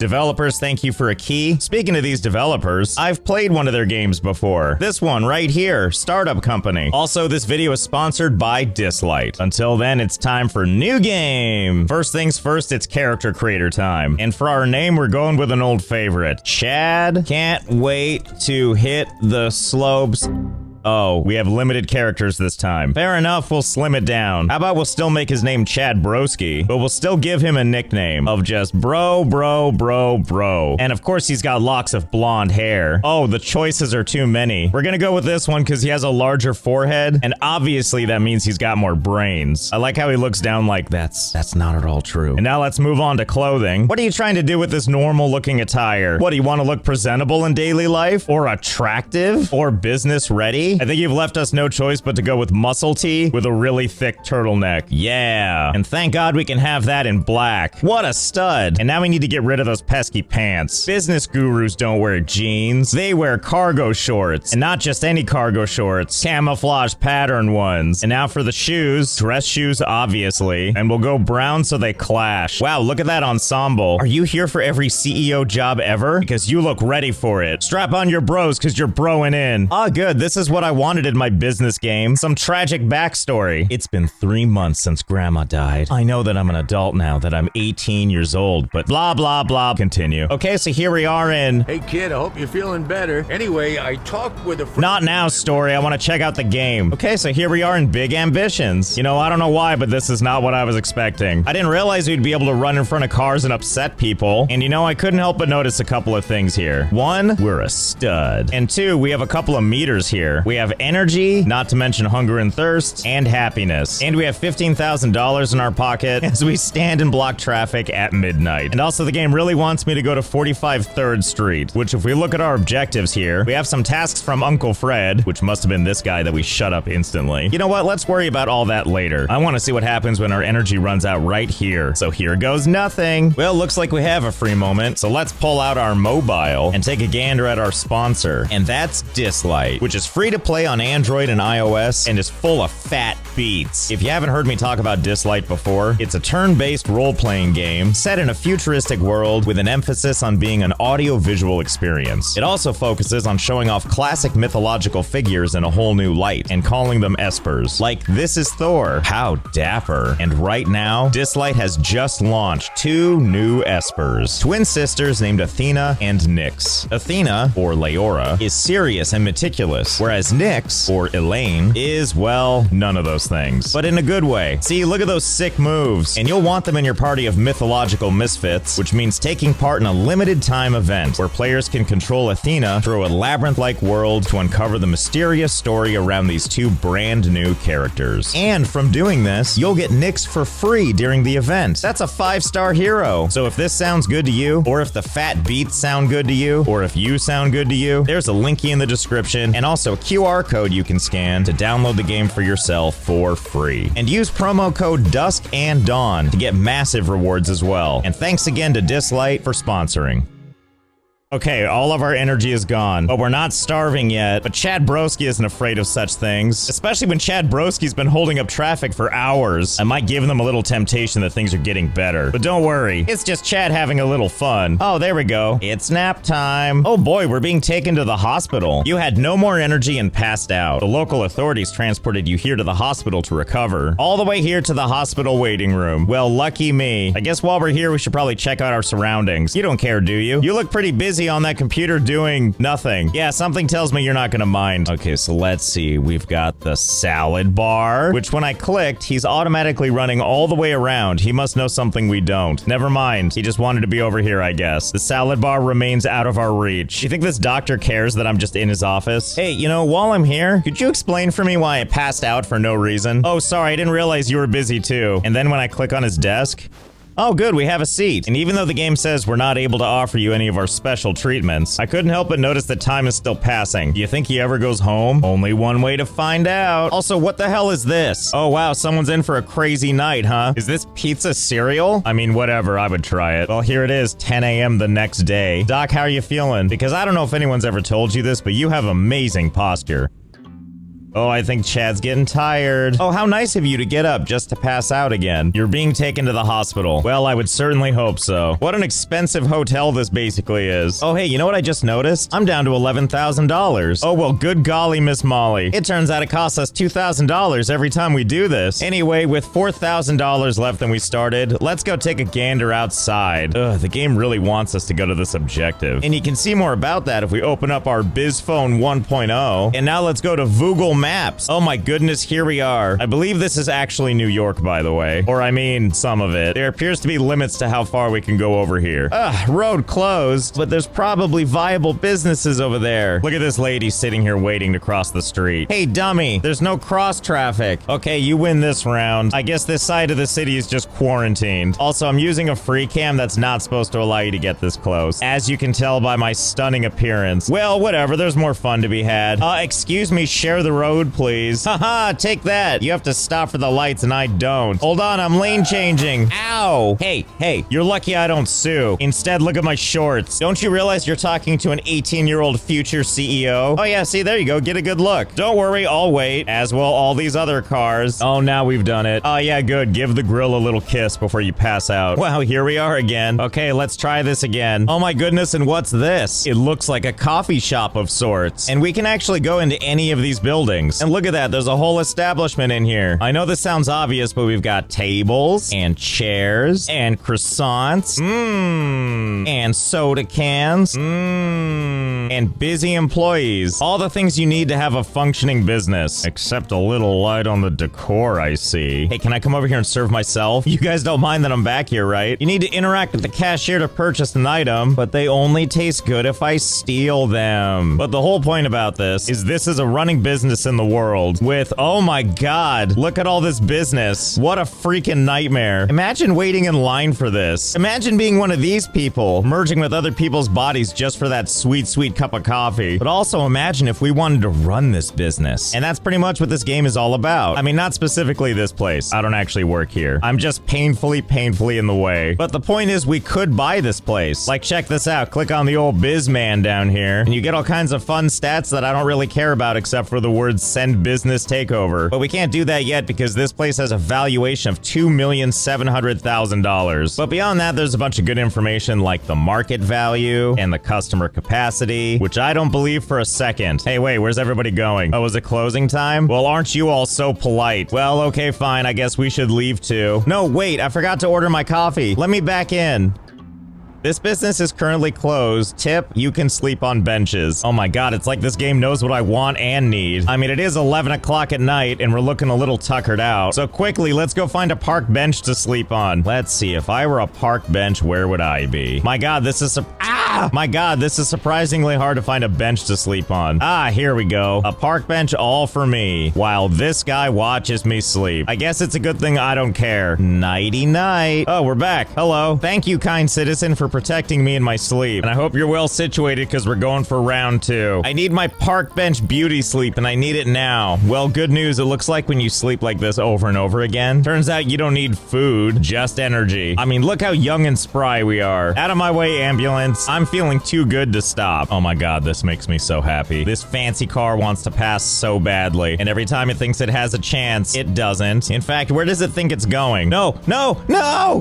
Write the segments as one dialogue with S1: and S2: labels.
S1: Developers, thank you for a key. Speaking of these developers, I've played one of their games before. This one right here, Startup Company. Also, this video is sponsored by Dislight. Until then, it's time for new game. First things first, it's character creator time. And for our name, we're going with an old favorite. Chad. Can't wait to hit the slopes. Oh, we have limited characters this time. Fair enough, we'll slim it down. How about we'll still make his name Chad Broski, but we'll still give him a nickname of just bro. And of course, he's got locks of blonde hair. Oh, the choices are too many. We're gonna go with this one because he has a larger forehead, and obviously that means he's got more brains. I like how he looks down like that's not at all true. And now let's move on to clothing. What are you trying to do with this normal looking attire? What, do you want to look presentable in daily life? Or attractive? Or business ready? I think you've left us no choice but to go with muscle tee with a really thick turtleneck. Yeah. And thank God we can have that in black. What a stud. And now we need to get rid of those pesky pants. Business gurus don't wear jeans. They wear cargo shorts. And not just any cargo shorts. Camouflage pattern ones. And now for the shoes. Dress shoes, obviously. And we'll go brown so they clash. Wow, look at that ensemble. Are you here for every CEO job ever? Because you look ready for it. Strap on your bros because you're broing in. Ah, good. This is what I wanted in my business game. Some tragic backstory. It's been 3 months since Grandma died. I know that I'm an adult now, that I'm 18 years old, but blah, blah, blah. Continue. Okay, so here we are in...
S2: Hey kid, I hope you're feeling better. Anyway, I talked with a friend...
S1: Not now, story. I want to check out the game. Okay, so here we are in Big Ambitions. You know, I don't know why, but this is not what I was expecting. I didn't realize we'd be able to run in front of cars and upset people. And you know, I couldn't help but notice a couple of things here. One, we're a stud. And two, we have a couple of meters here. We have energy, not to mention hunger and thirst, and happiness. And we have $15,000 in our pocket as we stand and block traffic at midnight. And also the game really wants me to go to 45 3rd Street, which if we look at our objectives here, we have some tasks from Uncle Fred, which must have been this guy that we shut up instantly. You know what? Let's worry about all that later. I want to see what happens when our energy runs out right here. So here goes nothing. Well, looks like we have a free moment. So let's pull out our mobile and take a gander at our sponsor. And that's Dislight, which is free to play on Android and iOS and is full of fat beats. If you haven't heard me talk about Dislight before, it's a turn-based role-playing game set in a futuristic world with an emphasis on being an audio-visual experience. It also focuses on showing off classic mythological figures in a whole new light and calling them espers. Like, this is Thor. How dapper. And right now, Dislight has just launched 2 new espers. Twin sisters named Athena and Nyx. Athena, or Leora, is serious and meticulous, whereas Nyx, or Elaine, is, well, none of those things. But in a good way. See, look at those sick moves. And you'll want them in your party of mythological misfits, which means taking part in a limited time event where players can control Athena through a labyrinth-like world to uncover the mysterious story around these 2 brand new characters. And from doing this, you'll get Nyx for free during the event. That's a 5-star hero. So if this sounds good to you, or if the fat beats sound good to you, or if you sound good to you, there's a linky in the description and also a QR code you can scan to download the game for yourself for free. And use promo code Dusk and Dawn to get massive rewards as well. And thanks again to Dislight for sponsoring. Okay, all of our energy is gone, but we're not starving yet. But Chad Broski isn't afraid of such things, especially when Chad Broski's been holding up traffic for hours. I might give them a little temptation that things are getting better, but don't worry, it's just Chad having a little fun. Oh, there we go. It's nap time. Oh boy, we're being taken to the hospital. You had no more energy and passed out. The local authorities transported you here to the hospital to recover. All the way here to the hospital waiting room. Well, lucky me. I guess while we're here, we should probably check out our surroundings. You don't care, do you? You look pretty busy on that computer doing nothing. Yeah, something tells me you're not gonna mind. Okay, so let's see. We've got the salad bar, which when I clicked, he's automatically running all the way around. He must know something we don't. Never mind. He just wanted to be over here, I guess. The salad bar remains out of our reach. You think this doctor cares that I'm just in his office? Hey, you know, while I'm here, could you explain for me why I passed out for no reason? Oh, sorry, I didn't realize you were busy too. And then when I click on his desk, oh, good, we have a seat. And even though the game says we're not able to offer you any of our special treatments, I couldn't help but notice that time is still passing. Do you think he ever goes home? Only one way to find out. Also, what the hell is this? Oh, wow, someone's in for a crazy night, huh? Is this pizza cereal? I mean, whatever, I would try it. Well, here it is, 10 a.m. the next day. Doc, how are you feeling? Because I don't know if anyone's ever told you this, but you have amazing posture. Oh, I think Chad's getting tired. Oh, how nice of you to get up just to pass out again. You're being taken to the hospital. Well, I would certainly hope so. What an expensive hotel this basically is. Oh, hey, you know what I just noticed? I'm down to $11,000. Oh, well, good golly, Miss Molly. It turns out it costs us $2,000 every time we do this. Anyway, with $4,000 left than we started, let's go take a gander outside. Ugh, the game really wants us to go to this objective. And you can see more about that if we open up our BizPhone 1.0. And now let's go to Google Maps. Oh my goodness, here we are. I believe this is actually New York, by the way. Or I mean, some of it. There appears to be limits to how far we can go over here. Road closed, but there's probably viable businesses over there. Look at this lady sitting here waiting to cross the street. Hey, dummy, there's no cross traffic. Okay, you win this round. I guess this side of the city is just quarantined. Also, I'm using a free cam that's not supposed to allow you to get this close, as you can tell by my stunning appearance. Well, whatever, there's more fun to be had. Excuse me, share the road, please. Haha, take that. You have to stop for the lights and I don't. Hold on, I'm lane changing. Ow. Hey, you're lucky I don't sue. Instead, look at my shorts. Don't you realize you're talking to an 18-year-old future CEO? Oh yeah, see, there you go, get a good look. Don't worry, I'll wait, as will all these other cars. Oh, now we've done it. Oh yeah, good, give the grill a little kiss before you pass out. Wow, here we are again. Okay, let's try this again. Oh my goodness, and what's this? It looks like a coffee shop of sorts. And we can actually go into any of these buildings. And look at that, there's a whole establishment in here. I know this sounds obvious, but we've got tables and chairs and croissants. And soda cans. And busy employees. All the things you need to have a functioning business. Except a little light on the decor, I see. Hey, can I come over here and serve myself? You guys don't mind that I'm back here, right? You need to interact with the cashier to purchase an item, but they only taste good if I steal them. But the whole point about this is a running business in the world with, oh my god, look at all this business. What a freaking nightmare. Imagine waiting in line for this. Imagine being one of these people, merging with other people's bodies just for that sweet, sweet cup of coffee. But also imagine if we wanted to run this business. And that's pretty much what this game is all about. I mean, not specifically this place. I don't actually work here. I'm just painfully in the way. But the point is, we could buy this place. Like, check this out. Click on the old Bizman down here, and you get all kinds of fun stats that I don't really care about except for the words send business takeover. But we can't do that yet because this place has a valuation of $2,700,000. But beyond that, there's a bunch of good information like the market value and the customer capacity, which I don't believe for a second. Hey, wait, where's everybody going? Oh, is it closing time? Well, aren't you all so polite? Well, okay, fine. I guess we should leave too. No, wait, I forgot to order my coffee. Let me back in. This business is currently closed. Tip, you can sleep on benches. Oh my god, it's like this game knows what I want and need. I mean, it is 11 o'clock at night and we're looking a little tuckered out. So quickly, let's go find a park bench to sleep on. Let's see, if I were a park bench, where would I be? My god, this is surprisingly hard to find a bench to sleep on. Ah, here we go. A park bench all for me, while this guy watches me sleep. I guess it's a good thing I don't care. Nighty night. Oh, we're back. Hello. Thank you, kind citizen, for protecting me in my sleep. And I hope you're well situated because we're going for round 2. I need my park bench beauty sleep and I need it now. Well, good news. It looks like when you sleep like this over and over again, turns out you don't need food, just energy. I mean, look how young and spry we are. Out of my way, ambulance. I'm feeling too good to stop. Oh my god, this makes me so happy. This fancy car wants to pass so badly, and every time it thinks it has a chance, it doesn't. In fact, where does it think it's going? No!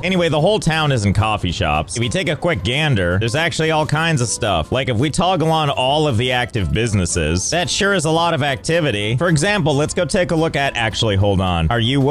S1: Anyway, the whole town is in coffee shops. If you take a quick gander, there's actually all kinds of stuff. Like if we toggle on all of the active businesses, that sure is a lot of activity. For example, let's go take a look at, actually, hold on. Are you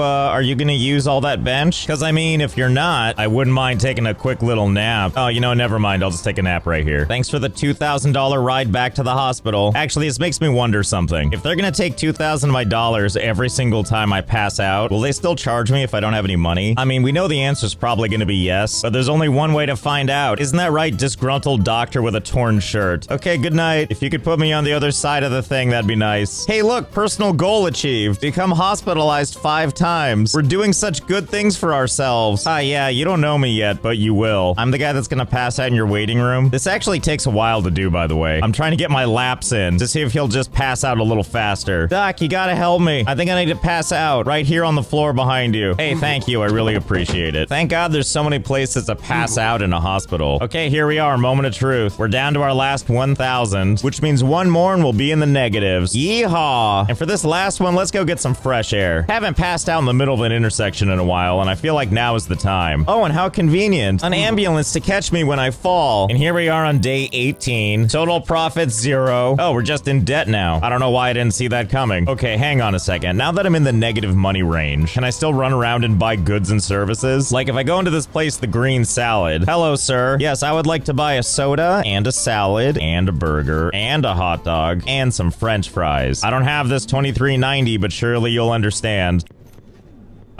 S1: gonna use all that bench? Because I mean, if you're not, I wouldn't mind taking a quick little nap. Oh, you know, never mind. I'll just take a nap right here. Thanks for the $2,000 ride back to the hospital. Actually, this makes me wonder something. If they're gonna take $2,000 of my dollars every single time I pass out, will they still charge me if I don't have any money? I mean, we know the answer's probably gonna be yes, but there's only one way to find out. Isn't that right, disgruntled doctor with a torn shirt? Okay, good night. If you could put me on the other side of the thing, that'd be nice. Hey, look, personal goal achieved. Become hospitalized 5 times. We're doing such good things for ourselves. Ah, yeah, you don't know me yet, but you will. I'm the guy that's gonna pass out in your waiting room. thing. This actually takes a while to do, by the way. I'm trying to get my laps in to see if he'll just pass out a little faster. Doc, you gotta help me. I think I need to pass out right here on the floor behind you. Hey, thank you. I really appreciate it. Thank God there's so many places to pass out in a hospital. Okay, here we are. Moment of truth. We're down to our last 1,000, which means one more and we'll be in the negatives. Yeehaw. And for this last one, let's go get some fresh air. Haven't passed out in the middle of an intersection in a while, and I feel like now is the time. Oh, and how convenient. An ambulance to catch me when I fall. And here we are on day 18. Total profit 0. Oh, we're just in debt now. I don't know why I didn't see that coming. Okay, hang on a second. Now that I'm in the negative money range, can I still run around and buy goods and services? Like if I go into this place, the green salad. Hello, sir. Yes, I would like to buy a soda and a salad and a burger and a hot dog and some french fries. I don't have this $23.90, but surely you'll understand.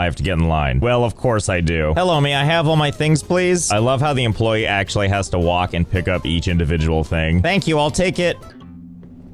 S1: I have to get in line. Well, of course I do. Hello, may I have all my things, please? I love how the employee actually has to walk and pick up each individual thing. Thank you, I'll take it.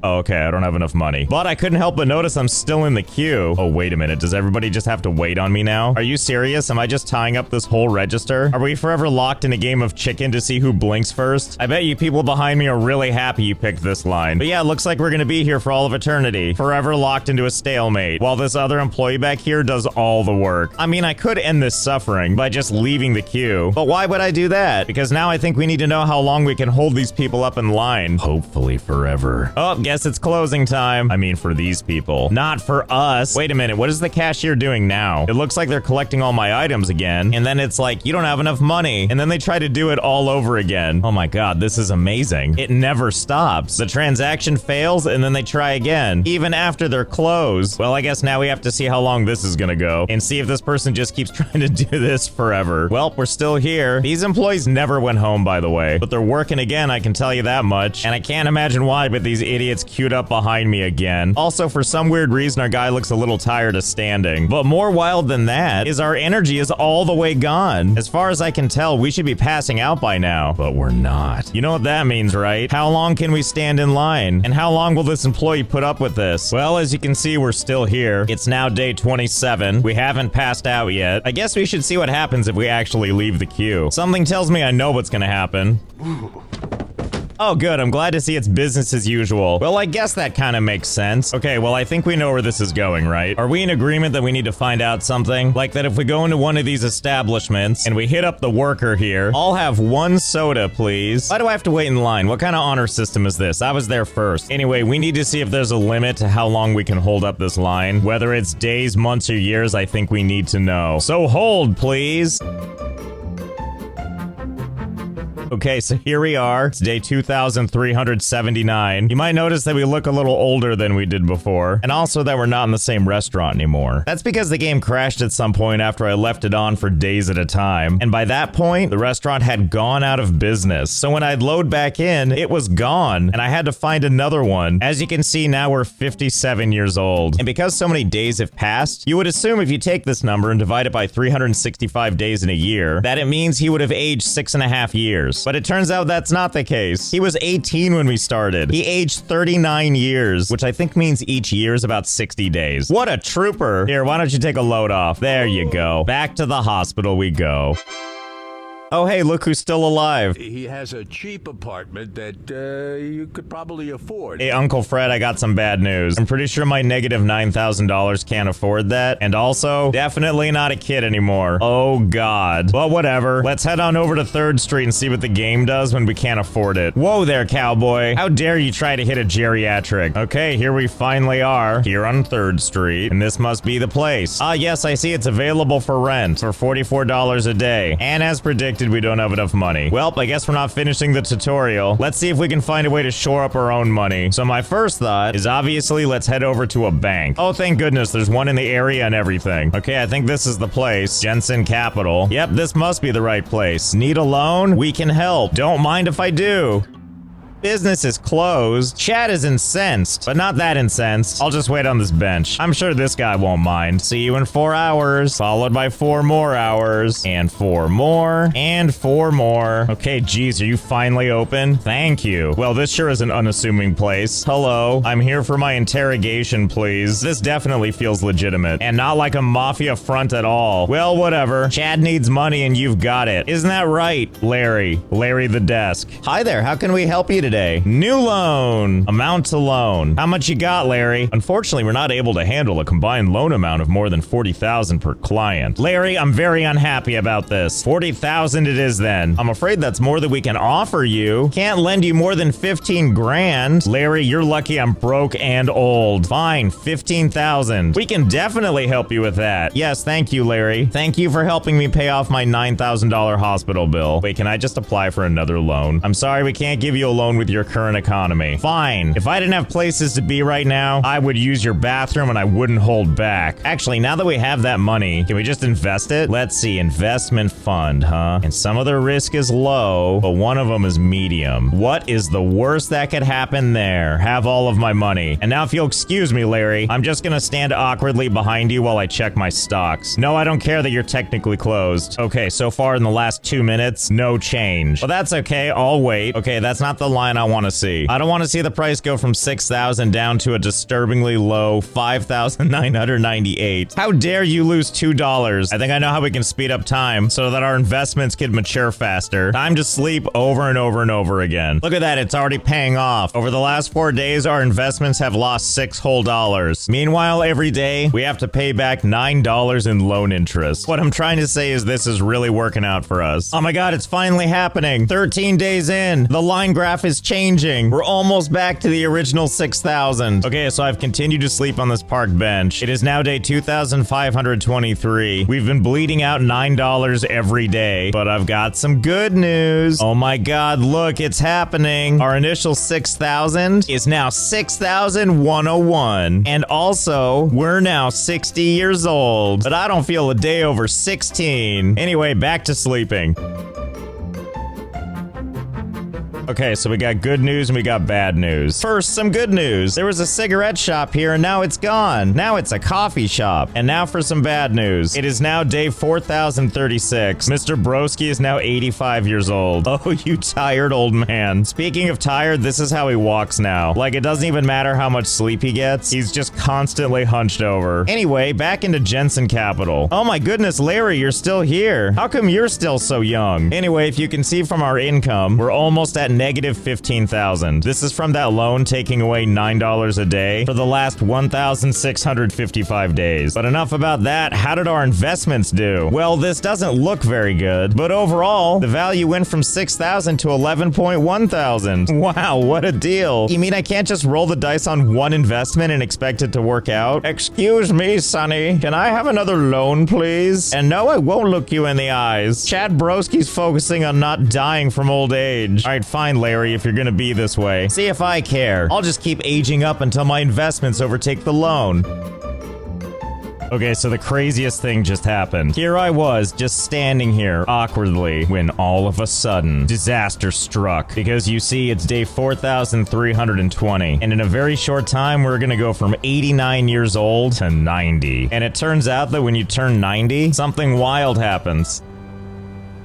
S1: Oh, okay, I don't have enough money. But I couldn't help but notice I'm still in the queue. Oh, wait a minute. Does everybody just have to wait on me now? Are you serious? Am I just tying up this whole register? Are we forever locked in a game of chicken to see who blinks first? I bet you people behind me are really happy you picked this line. But yeah, it looks like we're gonna be here for all of eternity. Forever locked into a stalemate, while this other employee back here does all the work. I mean, I could end this suffering by just leaving the queue. But why would I do that? Because now I think we need to know how long we can hold these people up in line. Hopefully forever. Oh, guess it's closing time. I mean, for these people, not for us. Wait a minute, what is the cashier doing now? It looks like they're collecting all my items again, and then it's like, you don't have enough money, and then they try to do it all over again. Oh my god, this is amazing. It never stops. The transaction fails, and then they try again, even after they're closed. Well, I guess now we have to see how long this is gonna go, and see if this person just keeps trying to do this forever. Well, we're still here. These employees never went home, by the way, but they're working again, I can tell you that much, and I can't imagine why, but these idiots queued up behind me again. Also, for some weird reason, our guy looks a little tired of standing. But more wild than that is our energy is all the way gone. As far as I can tell, we should be passing out by now, but we're not. You know what that means, right? How long can we stand in line? And how long will this employee put up with this? Well, as you can see, we're still here. It's now day 27. We haven't passed out yet. I guess we should see what happens if we actually leave the queue. Something tells me I know what's gonna happen. Oh, good. I'm glad to see it's business as usual. Well, I guess that kind of makes sense. Okay, well, I think we know where this is going, right? Are we in agreement that we need to find out something? Like that if we go into one of these establishments and we hit up the worker here, I'll have one soda, please. Why do I have to wait in line? What kind of honor system is this? I was there first. Anyway, we need to see if there's a limit to how long we can hold up this line. Whether it's days, months, or years, I think we need to know. So hold, please. Okay, so here we are. It's day 2,379. You might notice that we look a little older than we did before, and also that we're not in the same restaurant anymore. That's because the game crashed at some point after I left it on for days at a time, and by that point, the restaurant had gone out of business. So when I'd load back in, it was gone, and I had to find another one. As you can see, now we're 57 years old, and because so many days have passed, you would assume if you take this number and divide it by 365 days in a year, that it means he would have aged 6.5 years. But it turns out that's not the case. He was 18 when we started. He aged 39 years, which I think means each year is about 60 days. What a trooper. Here, why don't you take a load off? There you go. Back to the hospital we go. Oh, hey, look who's still alive.
S2: He has a cheap apartment that you could probably afford.
S1: Hey, Uncle Fred, I got some bad news. I'm pretty sure my negative $9,000 can't afford that. And also, definitely not a kid anymore. Oh, God. Well, whatever. Let's head on over to 3rd Street and see what the game does when we can't afford it. Whoa there, cowboy. How dare you try to hit a geriatric? Okay, here we finally are. Here on 3rd Street. And this must be the place. Ah, yes, I see it's available for rent for $44 a day. And as predicted, we don't have enough money. Well, I guess we're not finishing the tutorial. Let's see if we can find a way to shore up our own money. So my first thought is obviously let's head over to a bank. Oh, thank goodness, there's one in the area and everything. Okay, I think this is the place. Jensen Capital. Yep, this must be the right place. Need a loan? We can help. Don't mind if I do. Business is closed. Chad is incensed, but not that incensed. I'll just wait on this bench. I'm sure this guy won't mind. See you in 4 hours, followed by 4 more hours, and 4 more, and 4 more. Okay, geez, are you finally open? Thank you. Well, this sure is an unassuming place. Hello, I'm here for my interrogation, please. This definitely feels legitimate, and not like a mafia front at all. Well, whatever. Chad needs money and you've got it. Isn't that right, Larry? Larry the desk. Hi there, how can we help you today? New loan. Amount to loan. How much you got, Larry? Unfortunately, we're not able to handle a combined loan amount of more than $40,000 per client. Larry, I'm very unhappy about this. $40,000 it is then. I'm afraid that's more than we can offer you. Can't lend you more than 15 grand. Larry, you're lucky I'm broke and old. Fine, 15,000. We can definitely help you with that. Yes, thank you, Larry. Thank you for helping me pay off my $9,000 hospital bill. Wait, can I just apply for another loan? I'm sorry, we can't give you a loan with your current economy. Fine. If I didn't have places to be right now, I would use your bathroom and I wouldn't hold back. Actually, now that we have that money, can we just invest it? Let's see, investment fund, huh? And some of the risk is low, but one of them is medium. What is the worst that could happen there? Have all of my money. And now if you'll excuse me, Larry, I'm just gonna stand awkwardly behind you while I check my stocks. No, I don't care that you're technically closed. Okay, so far in the last 2 minutes, no change. Well, that's okay, I'll wait. Okay, that's not the line I want to see. I don't want to see the price go from 6,000 down to a disturbingly low 5,998. How dare you lose $2? I think I know how we can speed up time so that our investments can mature faster. Time to sleep over and over and over again. Look at that, it's already paying off. Over the last 4 days, our investments have lost $6 whole. Meanwhile, every day, we have to pay back $9 in loan interest. What I'm trying to say is this is really working out for us. Oh my god, it's finally happening. 13 days in. The line graph is changing. We're almost back to the original 6,000. Okay, so I've continued to sleep on this park bench. It is now day 2,523. We've been bleeding out $9 every day, but I've got some good news. Oh my god, look, it's happening. Our initial 6,000 is now 6,101. And also, we're now 60 years old, but I don't feel a day over 16. Anyway, back to sleeping. Okay, so we got good news and we got bad news. First, some good news. There was a cigarette shop here and now it's gone. Now it's a coffee shop. And now for some bad news. It is now day 4,036. Mr. Broski is now 85 years old. Oh, you tired old man. Speaking of tired, this is how he walks now. Like, it doesn't even matter how much sleep he gets. He's just constantly hunched over. Anyway, back into Jensen Capital. Oh my goodness, Larry, you're still here. How come you're still so young? Anyway, if you can see from our income, we're almost at negative 15,000. This is from that loan taking away $9 a day for the last 1,655 days. But enough about that. How did our investments do? Well, this doesn't look very good, but overall, the value went from 6,000 to 11.1 thousand. Wow, what a deal. You mean I can't just roll the dice on one investment and expect it to work out? Excuse me, Sonny. Can I have another loan, please? And no, I won't look you in the eyes. Chad Broski's focusing on not dying from old age. All right, fine, Larry, if you're gonna be this way. See if I care. I'll just keep aging up until my investments overtake the loan. Okay, so the craziest thing just happened. Here I was, just standing here, awkwardly, when all of a sudden, disaster struck. Because you see, it's day 4,320, and in a very short time, we're gonna go from 89 years old to 90. And it turns out that when you turn 90, something wild happens.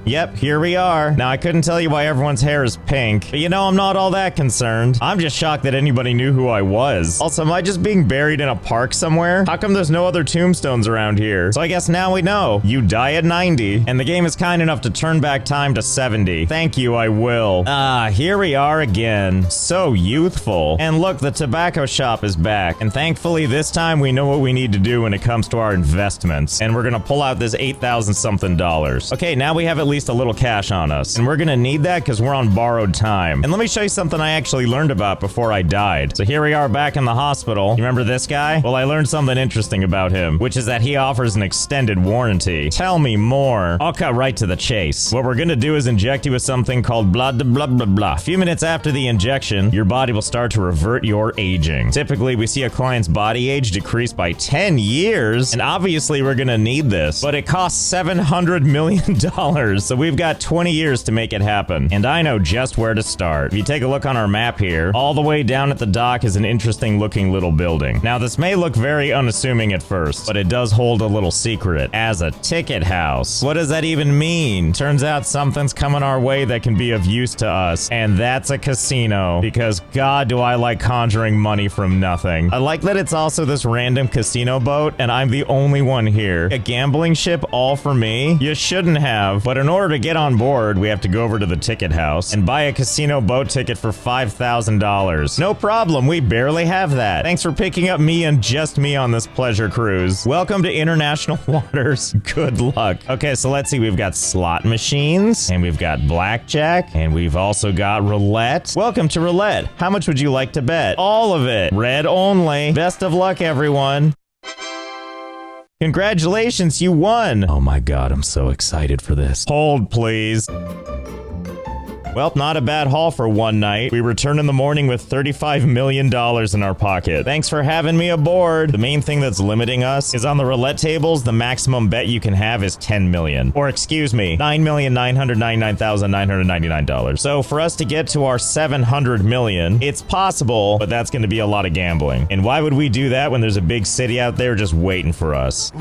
S1: Yep, here we are. Now, I couldn't tell you why everyone's hair is pink, but you know, I'm not all that concerned. I'm just shocked that anybody knew who I was. Also, am I just being buried in a park somewhere? How come there's no other tombstones around here? So I guess now we know. You die at 90, and the game is kind enough to turn back time to 70. Thank you, I will. Ah, here we are again. So youthful. And look, the tobacco shop is back, and thankfully this time we know what we need to do when it comes to our investments, and we're gonna pull out this 8,000 something dollars. Okay, now we have at least a little cash on us, and we're gonna need that because we're on borrowed time. And let me show you something I actually learned about before I died. So here we are back in the hospital. You remember this guy? Well, I learned something interesting about him, which is that he offers an extended warranty. Tell me more. I'll cut right to the chase. What we're gonna do is inject you with something called blah blah blah blah. A few minutes after the injection, your body will start to revert your aging. Typically, we see a client's body age decrease by 10 years, and obviously we're gonna need this, but it costs $700 million. so we've got 20 years to make it happen. And I know just where to start. If you take a look on our map here, all the way down at the dock is an interesting looking little building. Now, this may look very unassuming at first, but it does hold a little secret. As a ticket house. What does that even mean? Turns out something's coming our way that can be of use to us, and that's a casino. Because God, do I like conjuring money from nothing. I like that it's also this random casino boat, and I'm the only one here. A gambling ship all for me? You shouldn't have. But in order to get on board, we have to go over to the ticket house and buy a casino boat ticket for $5,000. No problem, we barely have that. Thanks for picking up me and just me on this pleasure cruise. Welcome to international waters. Good luck. Okay, so let's see. We've got slot machines, and we've got blackjack, and we've also got roulette. Welcome to roulette. How much would you like to bet? All of it. Red only. Best of luck, everyone. Congratulations, you won. Oh my God, I'm so excited for this. Hold, please. Well, not a bad haul for one night. We return in the morning with $35 million in our pocket. Thanks for having me aboard. The main thing that's limiting us is on the roulette tables, the maximum bet you can have is $10 million. Or excuse me, $9,999,999. So for us to get to our $700 million, it's possible, but that's going to be a lot of gambling. And why would we do that when there's a big city out there just waiting for us?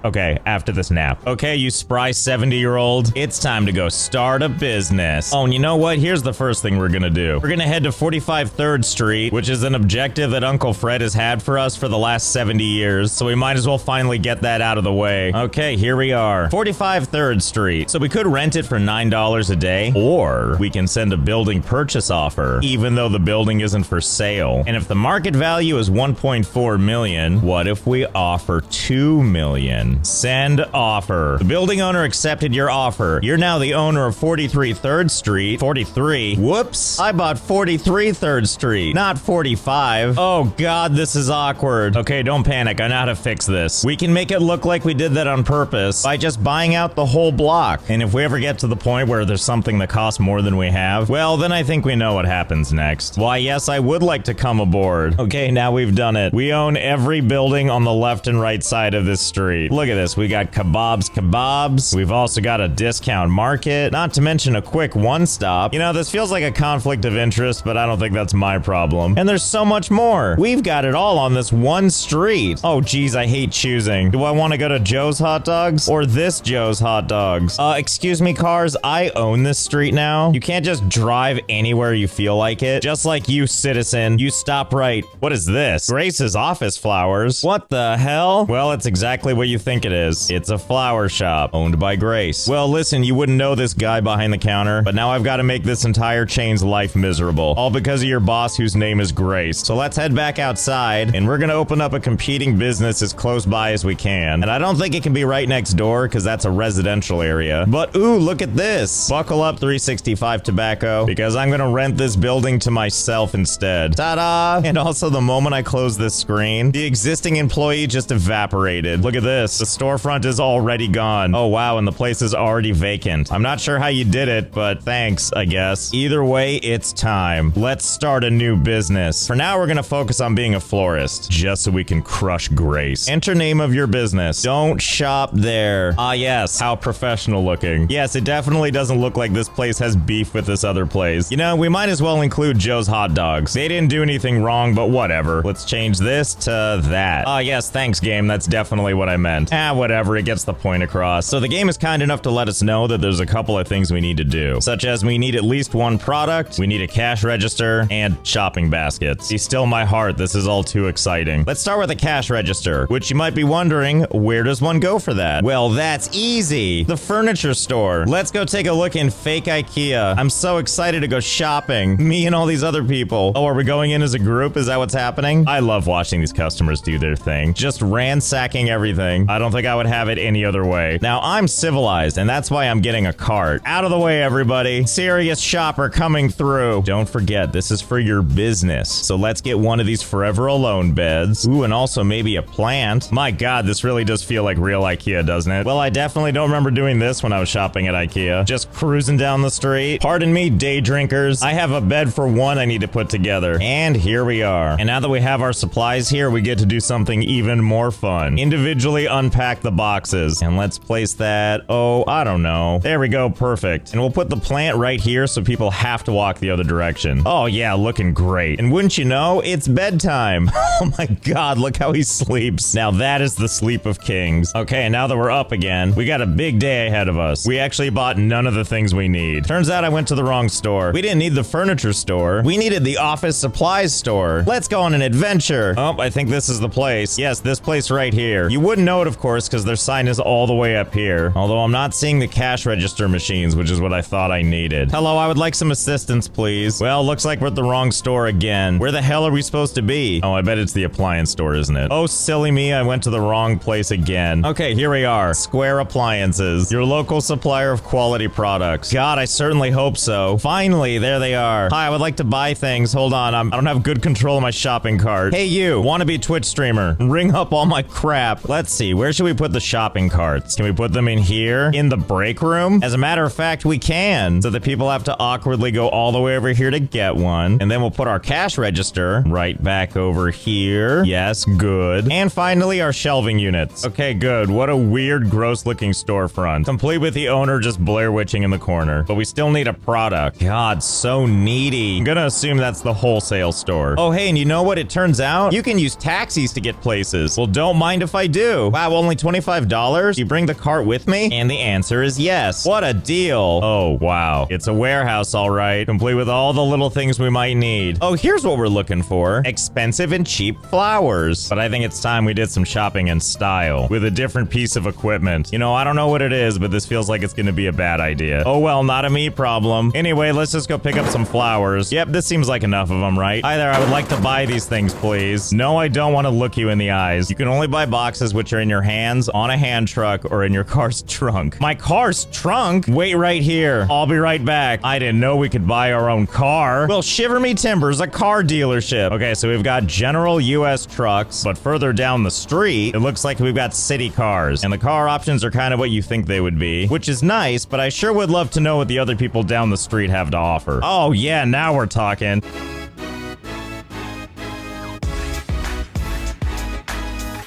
S1: Okay, after this nap. Okay, you spry 70-year-old, it's time to go start a business. Oh, and you know what? Here's the first thing we're gonna do. We're gonna head to 45 3rd Street, which is an objective that Uncle Fred has had for us for the last 70 years, so we might as well finally get that out of the way. Okay, here we are. 45 3rd Street. So we could rent it for $9 a day, or we can send a building purchase offer, even though the building isn't for sale. And if the market value is $1.4 million, what if we offer $2 million? Send offer. The building owner accepted your offer. You're now the owner of 43 3rd Street. 43? Whoops. I bought 43 3rd Street, not 45. Oh God, this is awkward. Okay, don't panic. I know how to fix this. We can make it look like we did that on purpose by just buying out the whole block. And if we ever get to the point where there's something that costs more than we have, well, then I think we know what happens next. Why, yes, I would like to come aboard. Okay, now we've done it. We own every building on the left and right side of this street. Look at this. We got kebabs. We've also got a discount market, not to mention a quick one-stop. You know, this feels like a conflict of interest, but I don't think that's my problem. And there's so much more. We've got it all on this one street. Oh, geez, I hate choosing. Do I want to go to Joe's Hot Dogs or this Joe's Hot Dogs? Excuse me, cars. I own this street now. You can't just drive anywhere you feel like it. Just like you, citizen. You stop right. What is this? Grace's office flowers. What the hell? Well, it's exactly what you think it is. It's a flower shop owned by Grace. Well, listen, you wouldn't know this guy behind the counter, but now I've got to make this entire chain's life miserable. All because of your boss whose name is Grace. So let's head back outside, and we're gonna open up a competing business as close by as we can. And I don't think it can be right next door, because that's a residential area. But ooh, look at this. Buckle up, 365 Tobacco, because I'm gonna rent this building to myself instead. Ta-da! And also, the moment I close this screen, the existing employee just evaporated. Look at this. The storefront is already gone. Oh wow, and the place is already vacant. I'm not sure how you did it, but thanks, I guess. Either way, it's time. Let's start a new business. For now, we're gonna focus on being a florist, just so we can crush Grace. Enter name of your business. Don't shop there. Ah yes, how professional looking. Yes, it definitely doesn't look like this place has beef with this other place. You know, we might as well include Joe's Hot Dogs. They didn't do anything wrong, but whatever. Let's change this to that. Ah yes, thanks game, that's definitely what I meant. Whatever, it gets the point across. So the game is kind enough to let us know that there's a couple of things we need to do, such as we need at least one product, we need a cash register, and shopping baskets. Be still my heart, this is all too exciting. Let's start with a cash register, which you might be wondering, where does one go for that? Well, that's easy. The furniture store. Let's go take a look in fake IKEA. I'm so excited to go shopping. Me and all these other people. Oh, are we going in as a group? Is that what's happening? I love watching these customers do their thing. Just ransacking everything. I don't think I would have it any other way. Now, I'm civilized, and that's why I'm getting a cart. Out of the way, everybody. Serious shopper coming through. Don't forget, this is for your business. So let's get one of these Forever Alone beds. Ooh, and also maybe a plant. My God, this really does feel like real IKEA, doesn't it? Well, I definitely don't remember doing this when I was shopping at IKEA. Just cruising down the street. Pardon me, day drinkers. I have a bed for one I need to put together. And here we are. And now that we have our supplies here, we get to do something even more fun. Individually unpack the boxes. And let's place that, oh, I don't know. There we go, perfect. And we'll put the plant right here so people have to walk the other direction. Oh yeah, looking great. And wouldn't you know, it's bedtime. Oh my god, look how he sleeps. Now that is the sleep of kings. Okay, now that we're up again, we got a big day ahead of us. We actually bought none of the things we need. Turns out I went to the wrong store. We didn't need the furniture store. We needed the office supplies store. Let's go on an adventure. Oh, I think this is the place. Yes, this place right here. You wouldn't know it, of course, because their sign is all the way up here. Although I'm not seeing the cash register machines, which is what I thought I needed. Hello, I would like some assistance, please. Well, looks like we're at the wrong store again. Where the hell are we supposed to be? Oh, I bet it's the appliance store, isn't it? Oh, silly me, I went to the wrong place again. Okay, here we are. Square Appliances, your local supplier of quality products. God, I certainly hope so. Finally, there they are. Hi, I would like to buy things. Hold on, I don't have good control of my shopping cart. Hey, you, wannabe Twitch streamer, ring up all my crap. Let's see, where should we put the shopping carts? Can we put them in here? In the break room? As a matter of fact, we can. So that people have to awkwardly go all the way over here to get one. And then we'll put our cash register right back over here. Yes, good. And finally, our shelving units. Okay, good. What a weird, gross-looking storefront. Complete with the owner just Blair Witching in the corner. But we still need a product. God, so needy. I'm gonna assume that's the wholesale store. Oh, hey, and you know what? It turns out you can use taxis to get places. Well, don't mind if I do. Wow, only $25? You bring the cart with me? And the answer is yes. What a deal. Oh, wow. It's a warehouse, all right. Complete with all the little things we might need. Oh, here's what we're looking for. Expensive and cheap flowers. But I think it's time we did some shopping in style with a different piece of equipment. You know, I don't know what it is, but this feels like it's gonna be a bad idea. Oh, well, not a me problem. Anyway, let's just go pick up some flowers. Yep, this seems like enough of them, right? Hi there, I would like to buy these things, please. No, I don't want to look you in the eyes. You can only buy boxes which are in your hands, on a hand truck, or in your car's trunk. My car's trunk? Wait right here. I'll be right back. I didn't know we could buy our own car. Well, shiver me timbers, a car dealership. Okay, so we've got General US trucks, but further down the street, it looks like we've got city cars. And the car options are kind of what you think they would be, which is nice, but I sure would love to know what the other people down the street have to offer. Oh yeah, now we're talking.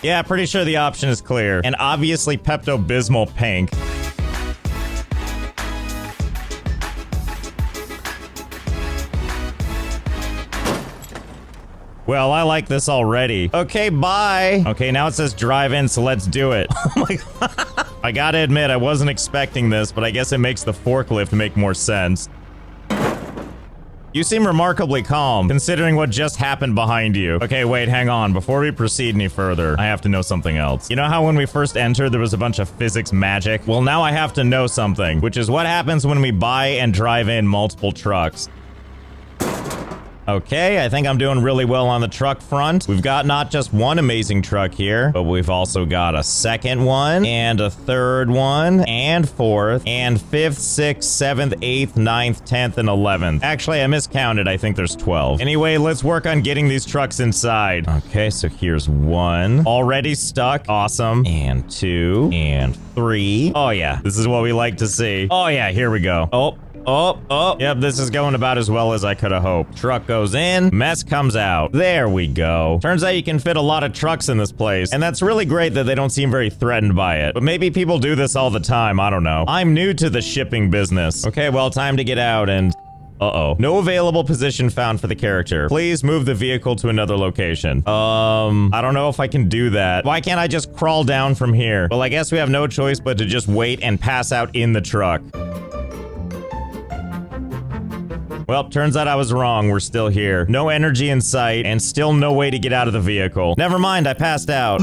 S1: Yeah, pretty sure the option is clear. And obviously Pepto-Bismol pink. Well, I like this already. Okay, bye. Okay, now it says drive in, so let's do it. Oh my god. I gotta admit, I wasn't expecting this, but I guess it makes the forklift make more sense. You seem remarkably calm, considering what just happened behind you. Okay, wait, hang on. Before we proceed any further, I have to know something else. You know how when we first entered, there was a bunch of physics magic? Well, now I have to know something, which is what happens when we buy and drive in multiple trucks. Okay, I think I'm doing really well on the truck front. We've got not just one amazing truck here, but we've also got a second one, and a third one, and fourth, and fifth, sixth, seventh, eighth, ninth, 10th, and 11th. Actually, I miscounted. I think there's 12. Anyway, let's work on getting these trucks inside. Okay, so here's one. Already stuck. Awesome. And 2, and 3. Oh, yeah. This is what we like to see. Oh, yeah. Here we go. Oh, yep, this is going about as well as I could have hoped. Truck goes in, mess comes out. There we go. Turns out you can fit a lot of trucks in this place, and that's really great that they don't seem very threatened by it. But maybe people do this all the time, I don't know. I'm new to the shipping business. Okay, well, time to get out and... Uh-oh. No available position found for the character. Please move the vehicle to another location. I don't know if I can do that. Why can't I just crawl down from here? Well, I guess we have no choice but to just wait and pass out in the truck. Well, turns out I was wrong. We're still here. No energy in sight, and still no way to get out of the vehicle. Never mind, I passed out.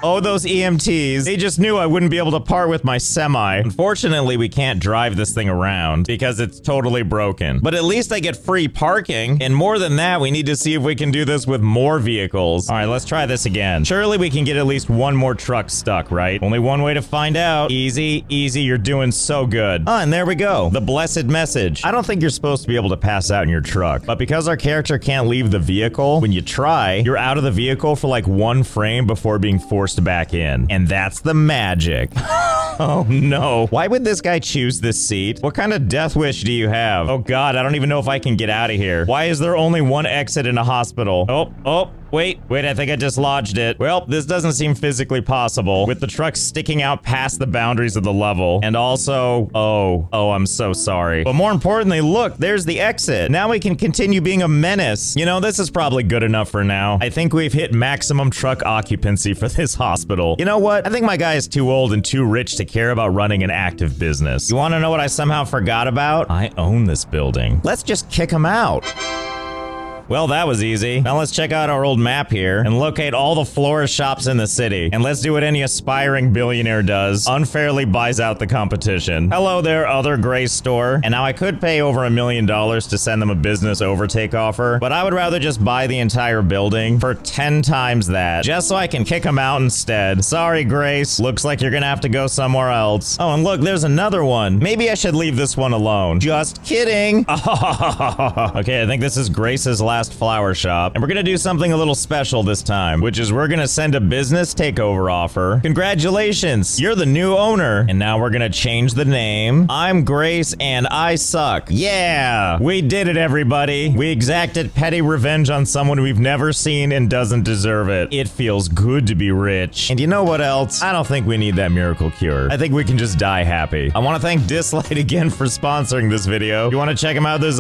S1: Oh, those EMTs. They just knew I wouldn't be able to part with my semi. Unfortunately, we can't drive this thing around because it's totally broken. But at least I get free parking. And more than that, we need to see if we can do this with more vehicles. All right, let's try this again. Surely we can get at least one more truck stuck, right? Only one way to find out. Easy, easy. You're doing so good. Ah, and there we go. The blessed message. I don't think you're supposed to be able to pass out in your truck. But because our character can't leave the vehicle, when you try, you're out of the vehicle for like 1 frame before being forced back in. And that's the magic. Oh no. Why would this guy choose this seat? What kind of death wish do you have? Oh god, I don't even know if I can get out of here. Why is there only one exit in a hospital? Oh, Wait, I think I dislodged it. Well, this doesn't seem physically possible with the truck sticking out past the boundaries of the level. And also, oh, I'm so sorry. But more importantly, look, there's the exit. Now we can continue being a menace. You know, this is probably good enough for now. I think we've hit maximum truck occupancy for this hospital. You know what? I think my guy is too old and too rich to care about running an active business. You want to know what I somehow forgot about? I own this building. Let's just kick him out. Well, that was easy. Now let's check out our old map here and locate all the florist shops in the city. And let's do what any aspiring billionaire does. Unfairly buys out the competition. Hello there, other Gray store. And now I could pay over $1 million to send them a business overtake offer, but I would rather just buy the entire building for 10 times that, just so I can kick them out instead. Sorry, Grace. Looks like you're gonna have to go somewhere else. Oh, and look, there's another one. Maybe I should leave this one alone. Just kidding. Okay, I think this is Grace's last flower shop, and we're gonna do something a little special this time, which is we're gonna send a business takeover offer. Congratulations, you're the new owner. And now we're gonna change the name. I'm Grace and I suck. Yeah, we did it, everybody. We exacted petty revenge on someone we've never seen and doesn't deserve it. It feels good to be rich. And you know what else? I don't think we need that miracle cure. I think we can just die happy. I want to thank Dislight again for sponsoring this video. If you want to check them out, there's